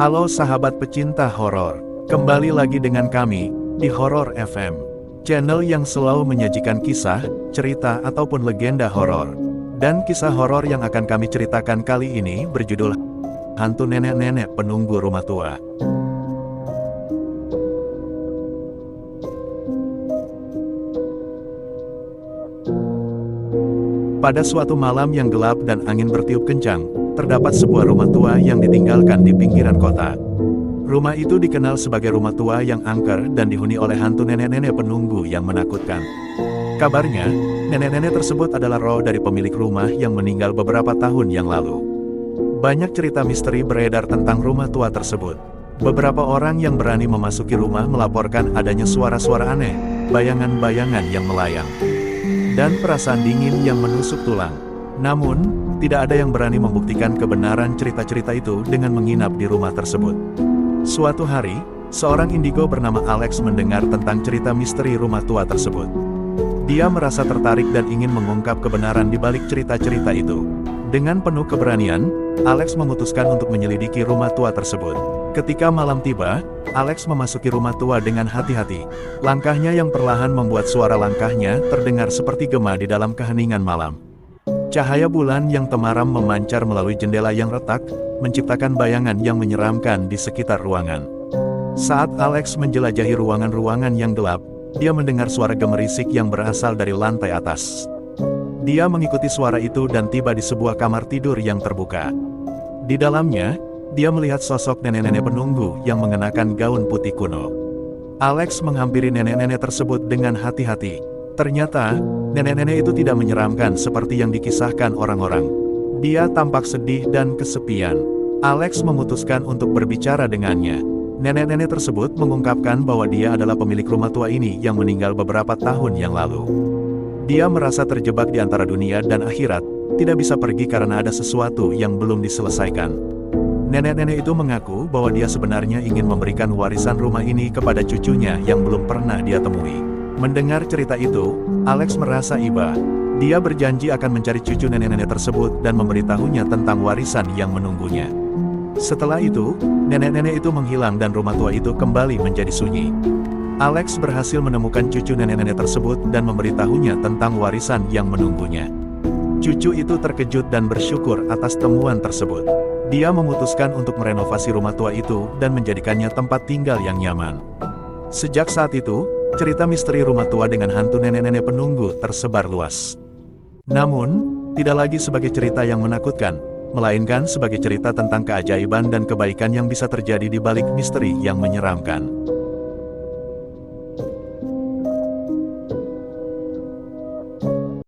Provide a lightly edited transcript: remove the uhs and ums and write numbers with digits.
Halo sahabat pecinta horor, kembali lagi dengan kami di Horor FM, channel yang selalu menyajikan kisah, cerita ataupun legenda horor. Dan kisah horor yang akan kami ceritakan kali ini berjudul Hantu Nenek-Nenek Penunggu Rumah Tua. Pada suatu malam yang gelap dan angin bertiup kencang, terdapat sebuah rumah tua yang ditinggalkan di pinggiran kota. Rumah itu dikenal sebagai rumah tua yang angker dan dihuni oleh hantu nenek-nenek penunggu yang menakutkan. Kabarnya, nenek-nenek tersebut adalah roh dari pemilik rumah yang meninggal beberapa tahun yang lalu. Banyak cerita misteri beredar tentang rumah tua tersebut. Beberapa orang yang berani memasuki rumah melaporkan adanya suara-suara aneh, bayangan-bayangan yang melayang, dan perasaan dingin yang menusuk tulang. Namun, tidak ada yang berani membuktikan kebenaran cerita-cerita itu dengan menginap di rumah tersebut. Suatu hari, seorang indigo bernama Alex mendengar tentang cerita misteri rumah tua tersebut. Dia merasa tertarik dan ingin mengungkap kebenaran di balik cerita-cerita itu. Dengan penuh keberanian, Alex memutuskan untuk menyelidiki rumah tua tersebut. Ketika malam tiba, Alex memasuki rumah tua dengan hati-hati. Langkahnya yang perlahan membuat suara langkahnya terdengar seperti gema di dalam keheningan malam. Cahaya bulan yang temaram memancar melalui jendela yang retak, menciptakan bayangan yang menyeramkan di sekitar ruangan. Saat Alex menjelajahi ruangan-ruangan yang gelap, dia mendengar suara gemerisik yang berasal dari lantai atas. Dia mengikuti suara itu dan tiba di sebuah kamar tidur yang terbuka. Di dalamnya, dia melihat sosok nenek-nenek penunggu yang mengenakan gaun putih kuno. Alex menghampiri nenek-nenek tersebut dengan hati-hati. Ternyata, nenek-nenek itu tidak menyeramkan seperti yang dikisahkan orang-orang. Dia tampak sedih dan kesepian. Alex memutuskan untuk berbicara dengannya. Nenek-nenek tersebut mengungkapkan bahwa dia adalah pemilik rumah tua ini yang meninggal beberapa tahun yang lalu. Dia merasa terjebak di antara dunia dan akhirat, tidak bisa pergi karena ada sesuatu yang belum diselesaikan. Nenek-nenek itu mengaku bahwa dia sebenarnya ingin memberikan warisan rumah ini kepada cucunya yang belum pernah dia temui. Mendengar cerita itu, Alex merasa iba. Dia berjanji akan mencari cucu nenek-nenek tersebut dan memberitahunya tentang warisan yang menunggunya. Setelah itu, nenek-nenek itu menghilang dan rumah tua itu kembali menjadi sunyi. Alex berhasil menemukan cucu nenek-nenek tersebut dan memberitahunya tentang warisan yang menunggunya. Cucu itu terkejut dan bersyukur atas temuan tersebut. Dia memutuskan untuk merenovasi rumah tua itu dan menjadikannya tempat tinggal yang nyaman. Sejak saat itu, cerita misteri rumah tua dengan hantu nenek-nenek penunggu tersebar luas. Namun, tidak lagi sebagai cerita yang menakutkan, melainkan sebagai cerita tentang keajaiban dan kebaikan yang bisa terjadi di balik misteri yang menyeramkan.